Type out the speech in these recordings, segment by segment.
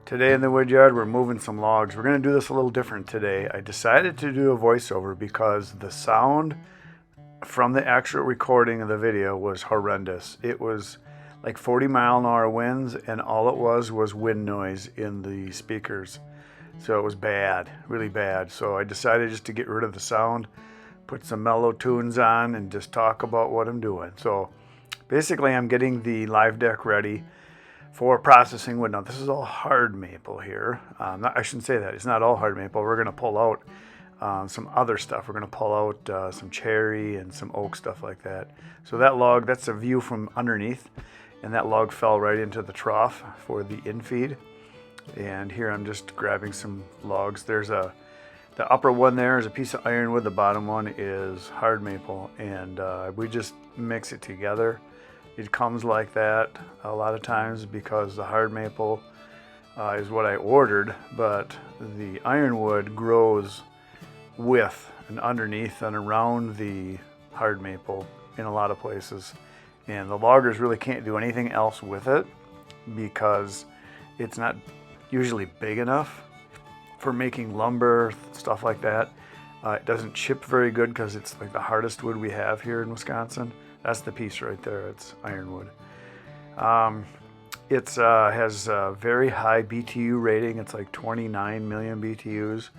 Today in the wood yard, we're moving some logs. We're going to do this a little different today. I decided to do a voiceover because the sound from the actual recording of the video was horrendous. It was like 40-mile-an-hour winds, and all it was wind noise in the speakers. So it was bad, really bad. So I decided just to get rid of the sound, put some mellow tunes on, and just talk about what I'm doing. So basically, I'm getting the live deck ready for processing wood. Now, this is all hard maple here. I shouldn't say that. It's not all hard maple. We're going to pull out some other stuff. We're going to pull out some cherry and some oak, stuff like that. So that log, that's a view from underneath, and that log fell right into the trough for the infeed. And here I'm just grabbing some logs. There's the upper one there is a piece of ironwood. The bottom one is hard maple, and we just mix it together. It comes like that a lot of times because the hard maple is what I ordered, but the ironwood grows with and underneath and around the hard maple in a lot of places. And the loggers really can't do anything else with it because it's not usually big enough for making lumber, stuff like that. It doesn't chip very good because it's like the hardest wood we have here in Wisconsin. That's the piece right there. It's ironwood. It has a very high BTU rating. It's like 29 million BTUs.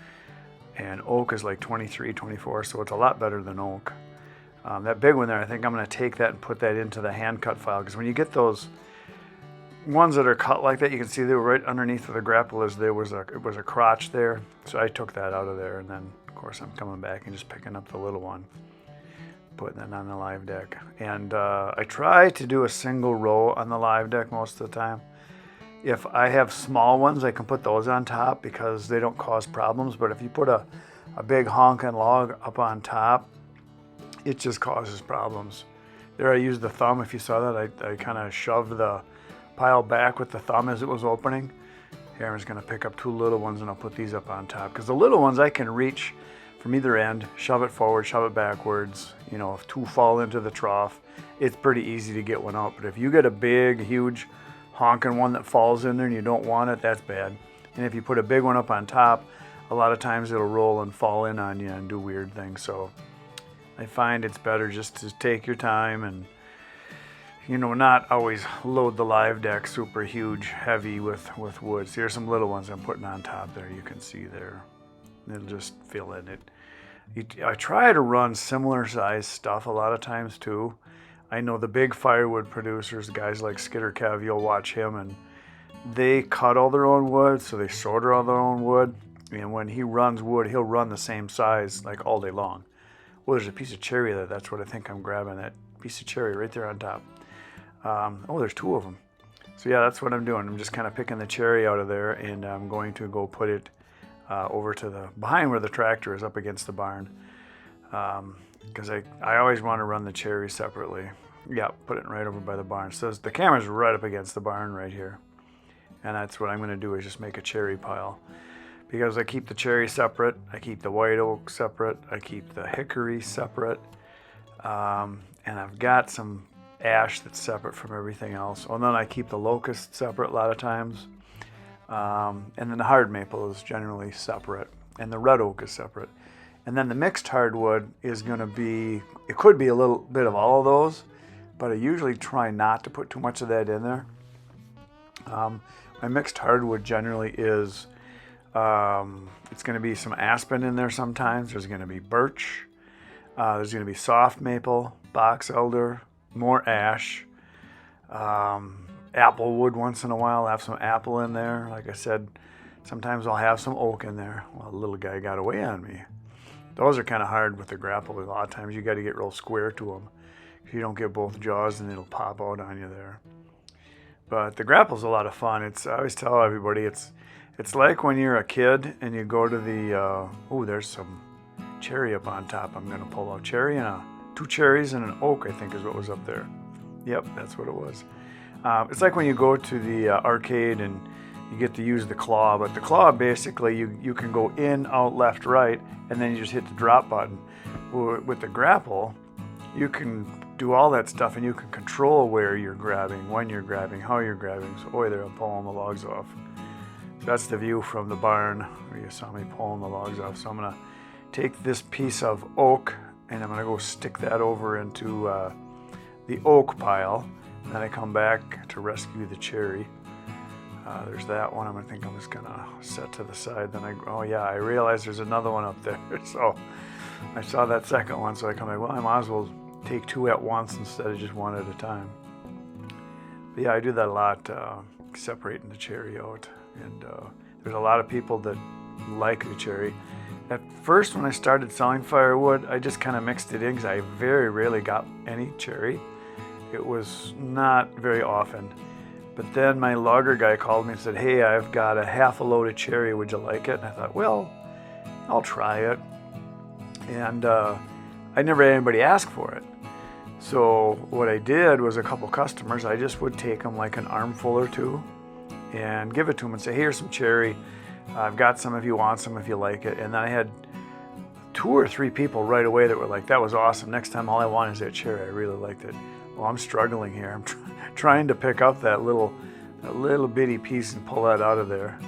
And oak is like 23, 24, so it's a lot better than oak. That big one there, I think I'm going to take that and put that into the hand cut file, because when you get those ones that are cut like that, you can see they were right underneath where the grapple is. It was a crotch there, so I took that out of there, and then of course I'm coming back and just picking up the little one, putting it on the live deck. And I try to do a single row on the live deck most of the time. If I have small ones, I can put those on top because they don't cause problems. But if you put a big honking log up on top, it just causes problems. There I used the thumb. If you saw that, I kind of shoved the pile back with the thumb as it was opening. Here I'm just going to pick up two little ones and I'll put these up on top. Because the little ones I can reach from either end, shove it forward, shove it backwards. You know, if two fall into the trough, it's pretty easy to get one out. But if you get a big, huge honking one that falls in there and you don't want it, that's bad. And if you put a big one up on top, a lot of times it'll roll and fall in on you and do weird things. So I find it's better just to take your time and, you know, not always load the live deck super huge, heavy with wood. So here's some little ones I'm putting on top there. You can see there. It'll just fill in it. I try to run similar size stuff a lot of times too. I know the big firewood producers, guys like Skidder Kev, you'll watch him, and they cut all their own wood, so they sorter all their own wood. And when he runs wood, he'll run the same size like all day long. Well, there's a piece of cherry there. That's what I think I'm grabbing, that piece of cherry right there on top. Oh, there's two of them. So yeah, that's what I'm doing. I'm just kind of picking the cherry out of there, and I'm going to go put it over to the behind where the tractor is, up against the barn. Because I always want to run the cherry separately. Yeah, put it right over by the barn. So the camera's right up against the barn right here. And that's what I'm going to do, is just make a cherry pile. Because I keep the cherry separate, I keep the white oak separate, I keep the hickory separate. And I've got some ash that's separate from everything else. And then I keep the locust separate a lot of times. And then the hard maple is generally separate. And the red oak is separate. And then the mixed hardwood is going to be, it could be a little bit of all of those, but I usually try not to put too much of that in there. My mixed hardwood generally is, it's going to be some aspen in there sometimes. There's going to be birch. There's going to be soft maple, box elder, more ash, apple wood once in a while. I'll have some apple in there. Like I said, sometimes I'll have some oak in there. Well, the little guy got away on me. Those are kind of hard with the grapple. A lot of times you got to get real square to them. If you don't get both jaws, then it'll pop out on you there. But the grapple's a lot of fun. I always tell everybody, it's like when you're a kid and you go to the, there's some cherry up on top. I'm going to pull out cherry and two cherries and an oak, I think is what was up there. Yep, that's what it was. It's like when you go to the arcade and you get to use the claw, but the claw basically you can go in, out, left, right, and then you just hit the drop button. With the grapple, you can do all that stuff and you can control where you're grabbing, when you're grabbing, how you're grabbing. So, there, I'm pulling the logs off. that's the view from the barn where you saw me pulling the logs off. So I'm gonna take this piece of oak and I'm gonna go stick that over into the oak pile. And then I come back to rescue the cherry. There's that one. I'm just gonna set to the side. Then oh yeah, I realized there's another one up there. So I saw that second one, so I come back, well, I might as well take two at once instead of just one at a time. But yeah, I do that a lot, separating the cherry out. And there's a lot of people that like the cherry. At first, when I started selling firewood, I just kind of mixed it in because I very rarely got any cherry. It was not very often. But then my logger guy called me and said, hey, I've got a half a load of cherry, would you like it? And I thought, well, I'll try it. And I never had anybody ask for it. So what I did was a couple customers, I just would take them like an armful or two and give it to them and say, here's some cherry. I've got some if you want some, if you like it. And then I had 2 or 3 people right away that were like, that was awesome. Next time all I want is that cherry. I really liked it. Well, I'm struggling here. I'm trying to pick up that little bitty piece and pull that out of there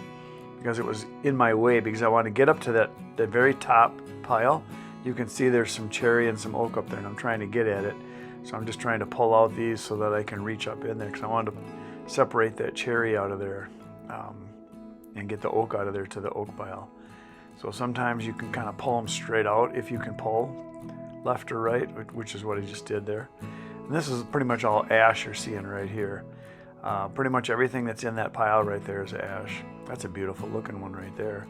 because it was in my way, because I want to get up to that very top pile. You can see there's some cherry and some oak up there, and I'm trying to get at it. So I'm just trying to pull out these so that I can reach up in there, because I wanted to separate that cherry out of there and get the oak out of there to the oak pile. So sometimes you can kind of pull them straight out if you can pull left or right, which is what I just did there. And this is pretty much all ash you're seeing right here. Pretty much everything that's in that pile right there is ash. That's a beautiful looking one right there.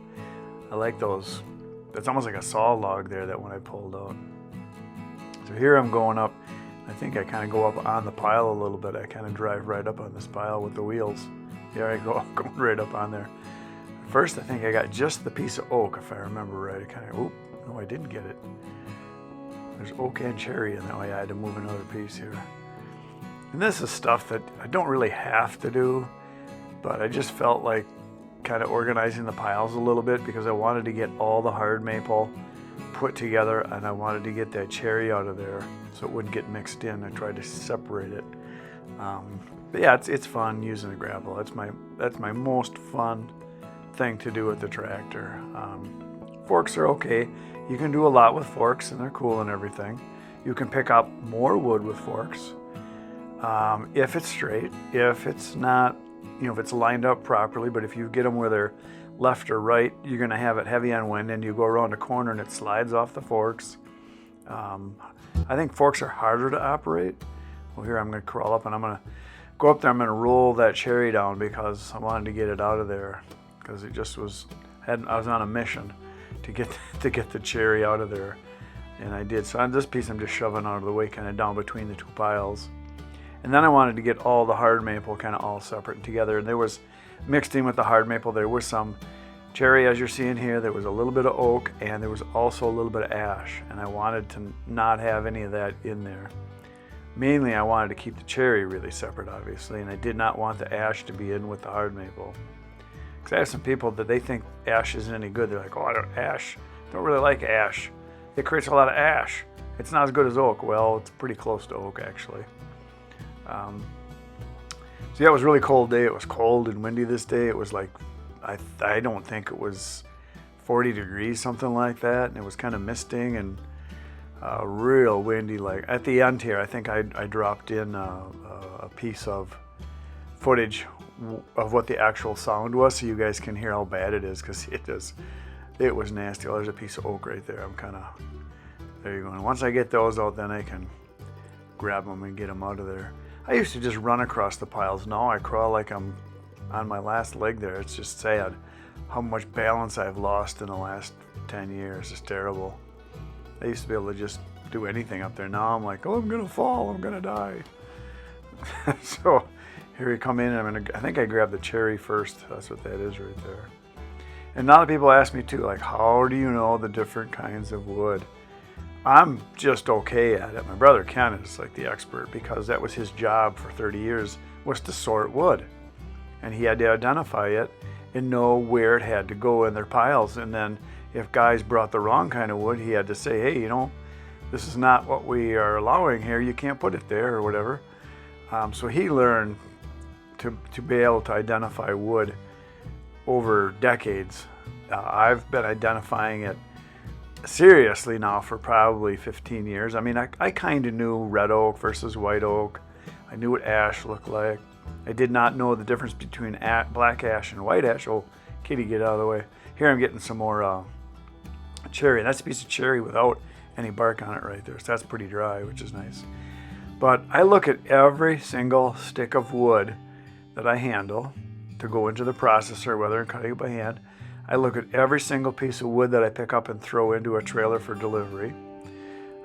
I like those. That's almost like a saw log there, that one I pulled out. So here I'm going up. I think I kind of go up on the pile a little bit. I kind of drive right up on this pile with the wheels. There I go, going right up on there. First, I think I got just the piece of oak, if I remember right. I kind of, oop, no, I didn't get it. There's oak and cherry in that way. I had to move another piece here. And this is stuff that I don't really have to do, but I just felt like kind of organizing the piles a little bit because I wanted to get all the hard maple put together, and I wanted to get that cherry out of there so it wouldn't get mixed in. I tried to separate it. But yeah, it's fun using a grapple. That's my most fun thing to do with the tractor. Forks are okay. You can do a lot with forks, and they're cool and everything. You can pick up more wood with forks if it's straight. If it's not, if it's lined up properly, but if you get them where they're left or right, you're going to have it heavy on wind, and you go around a corner and it slides off the forks. I think forks are harder to operate. Well, here I'm going to crawl up and I'm going to go up there. I'm going to roll that cherry down because I wanted to get it out of there, because it just was, I was on a mission to get the cherry out of there, and I did. So on this piece I'm just shoving out of the way, kind of down between the 2 piles. And then I wanted to get all the hard maple kind of all separate and together. And there was, mixed in with the hard maple, there was some cherry, as you're seeing here. There was a little bit of oak, and there was also a little bit of ash. And I wanted to not have any of that in there. Mainly, I wanted to keep the cherry really separate, obviously, and I did not want the ash to be in with the hard maple. Because I have some people that they think ash isn't any good. They're like, oh, I don't really like ash. It creates a lot of ash. It's not as good as oak. Well, it's pretty close to oak, actually. So yeah, it was a really cold day. It was cold and windy this day. It was like, I don't think it was 40 degrees, something like that. And it was kind of misting and real windy. Like at the end here, I think I dropped in a piece of footage of what the actual sound was, so you guys can hear how bad it is, because it was nasty. Oh, there's a piece of oak right there. There you go. And once I get those out, then I can grab them and get them out of there. I used to just run across the piles. Now I crawl like I'm on my last leg there. It's just sad how much balance I've lost in the last 10 years. It's terrible. I used to be able to just do anything up there. Now I'm like, oh, I'm gonna fall, I'm gonna die. So here we come in, and I think I grabbed the cherry first. That's what that is right there. And now that people ask me too, like, how do you know the different kinds of wood? I'm just okay at it. My brother Ken is like the expert, because that was his job for 30 years, was to sort wood. And he had to identify it and know where it had to go in their piles. And then if guys brought the wrong kind of wood, he had to say, hey, this is not what we are allowing here. You can't put it there or whatever. So he learned to be able to identify wood over decades. I've been identifying it seriously now for probably 15 years. I mean, I kind of knew red oak versus white oak. I knew what ash looked like. I did not know the difference between black ash and white ash. Oh, kitty, get out of the way. Here I'm getting some more cherry. That's a piece of cherry without any bark on it right there. So that's pretty dry, which is nice. But I look at every single stick of wood that I handle to go into the processor, whether I'm cutting it by hand. I look at every single piece of wood that I pick up and throw into a trailer for delivery.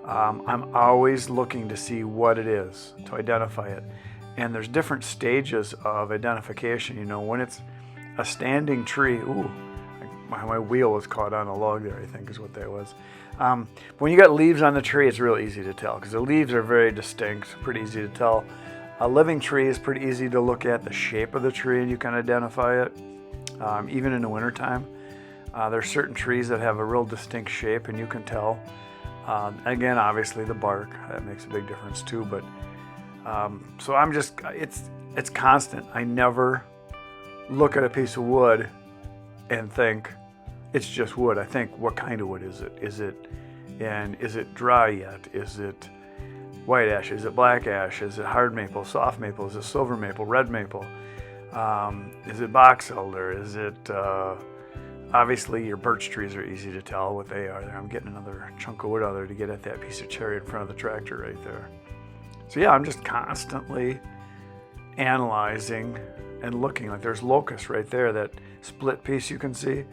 I'm always looking to see what it is, to identify it. And there's different stages of identification. You know, when it's a standing tree, ooh, my wheel was caught on a log there, I think is what that was. When you got leaves on the tree, it's real easy to tell because the leaves are very distinct, pretty easy to tell. A living tree is pretty easy to look at the shape of the tree and you can identify it, even in the wintertime. There's certain trees that have a real distinct shape and you can tell. Again, obviously the bark, that makes a big difference too, but so I'm just, it's constant. I never look at a piece of wood and think it's just wood. I think, what kind of wood is it? Is it dry yet? Is it white ash? Is it black ash? Is it hard maple, soft maple? Is it silver maple, red maple? Is it box elder? Is it, obviously your birch trees are easy to tell what they are there. I'm getting another chunk of wood out there to get at that piece of cherry in front of the tractor right there. So yeah, I'm just constantly analyzing and looking. Like there's locust right there, that split piece you can see.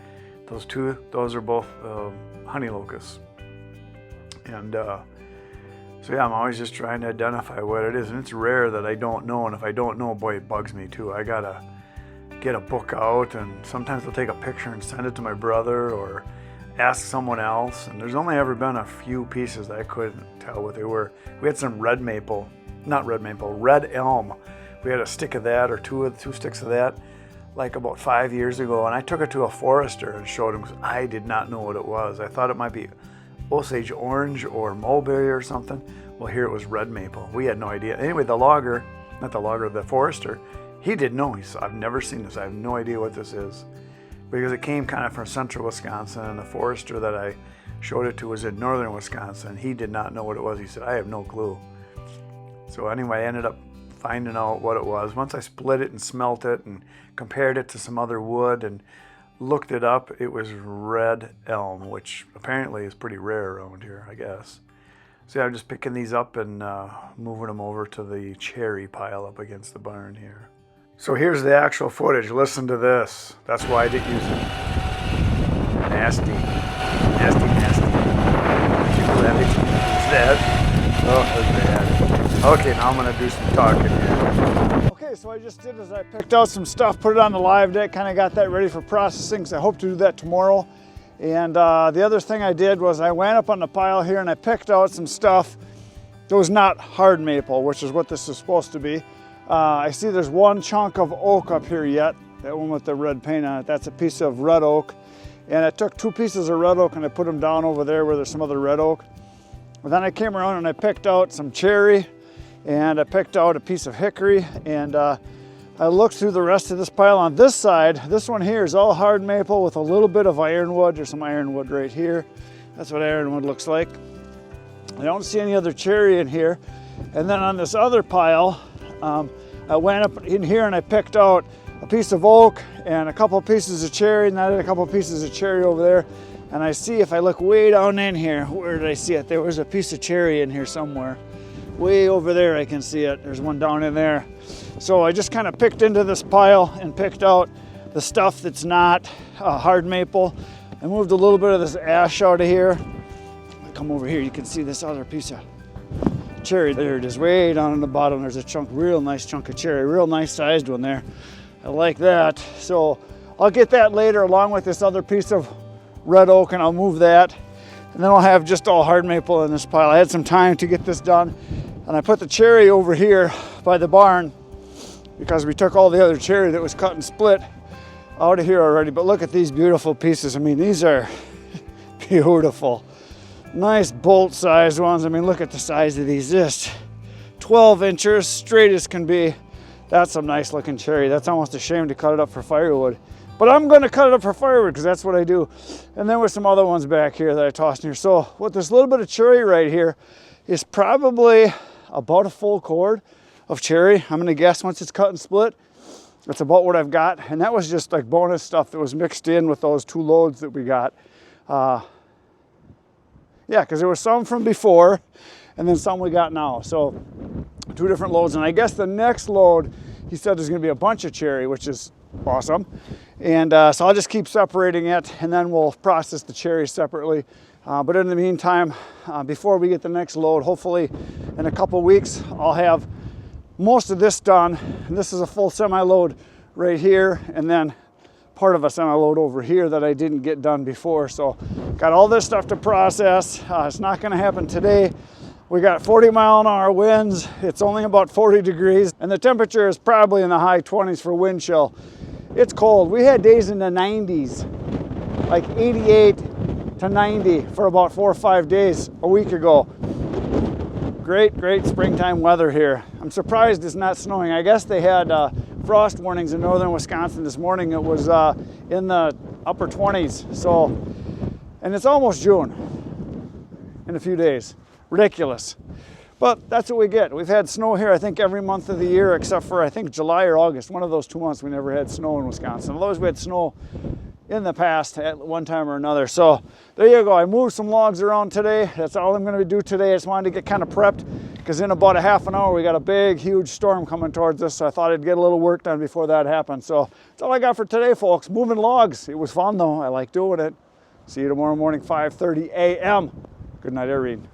Those are both honey locusts. And so yeah, I'm always just trying to identify what it is. And it's rare that I don't know. And if I don't know, boy, it bugs me too. I gotta get a book out, and sometimes I'll take a picture and send it to my brother or ask someone else. And there's only ever been a few pieces that I couldn't tell what they were. We had some red elm. We had a stick of that, or two sticks of that, like about 5 years ago. And I took it to a forester and showed him because I did not know what it was. I thought it might be Osage orange or mulberry or something. Well, here it was red maple. We had no idea. Anyway, the forester, he didn't know. He said, I've never seen this. I have no idea what this is. Because it came kind of from central Wisconsin, and the forester that I showed it to was in northern Wisconsin. He did not know what it was. He said, I have no clue. So anyway, I ended up finding out what it was. Once I split it and smelt it and compared it to some other wood and looked it up, it was red elm, which apparently is pretty rare around here, I guess. So yeah, I'm just picking these up and moving them over to the cherry pile up against the barn here. So here's the actual footage. Listen to this. That's why I didn't use it. Nasty. People have it. That. Oh, that's bad. Okay, now I'm going to do some talking here. Okay, so I just did is I picked out some stuff, put it on the live deck, kind of got that ready for processing, so I hope to do that tomorrow. And the other thing I did was I went up on the pile here and I picked out some stuff that was not hard maple, which is what this is supposed to be. I see there's one chunk of oak up here yet, that one with the red paint on it. That's a piece of red oak. And I took 2 pieces of red oak and I put them down over there where there's some other red oak. But then I came around and I picked out some cherry, and I picked out a piece of hickory, and I looked through the rest of this pile. On this side, this one here is all hard maple with a little bit of ironwood. There's some ironwood right here. That's what ironwood looks like. I don't see any other cherry in here. And then on this other pile, I went up in here and I picked out a piece of oak and a couple pieces of cherry, and I did a couple pieces of cherry over there. And I see, if I look way down in here, where did I see it? There was a piece of cherry in here somewhere. Way over there I can see it. There's one down in there. So I just kind of picked into this pile and picked out the stuff that's not hard maple. I moved a little bit of this ash out of here. I come over here, you can see this other piece of cherry. There it is, way down in the bottom. There's a chunk, real nice chunk of cherry, real nice sized one there. I like that. So I'll get that later along with this other piece of red oak, and I'll move that. And then I'll have just all hard maple in this pile. I had some time to get this done, and I put the cherry over here by the barn because we took all the other cherry that was cut and split out of here already. But look at these beautiful pieces. I mean, these are beautiful. Nice bolt sized ones. I mean, look at the size of these. Just 12 inches, straight as can be. That's some nice looking cherry. That's almost a shame to cut it up for firewood. But I'm going to cut it up for firewood because that's what I do. And then with some other ones back here that I tossed in here. So with this little bit of cherry right here is probably about a full cord of cherry. I'm going to guess once it's cut and split, that's about what I've got. And that was just like bonus stuff that was mixed in with those 2 loads that we got. Yeah, because there was some from before and then some we got now. So 2 different loads. And I guess the next load, he said there's going to be a bunch of cherry, which is awesome. And so I'll just keep separating it and then we'll process the cherries separately. But in the meantime, before we get the next load, hopefully in a couple weeks, I'll have most of this done. And this is a full semi-load right here and then part of a semi-load over here that I didn't get done before. So got all this stuff to process. It's not going to happen today. We got 40-mile-an-hour winds. It's only about 40 degrees and the temperature is probably in the high 20s for wind chill. It's cold. We had days in the 90s, like 88 to 90 for about 4 or 5 days a week ago. Great springtime weather here. I'm surprised it's not snowing. I guess they had frost warnings in northern Wisconsin this morning. It was in the upper 20s. So, and it's almost June in a few days. Ridiculous. But that's what we get. We've had snow here, I think, every month of the year except for, I think, July or August. One of those 2 months we never had snow in Wisconsin. Otherwise, we had snow in the past at one time or another. So there you go. I moved some logs around today. That's all I'm going to do today. I just wanted to get kind of prepped because in about a half an hour, we got a big, huge storm coming towards us. So I thought I'd get a little work done before that happened. So that's all I got for today, folks. Moving logs. It was fun, though. I like doing it. See you tomorrow morning, 5:30 a.m. Good night, Irene.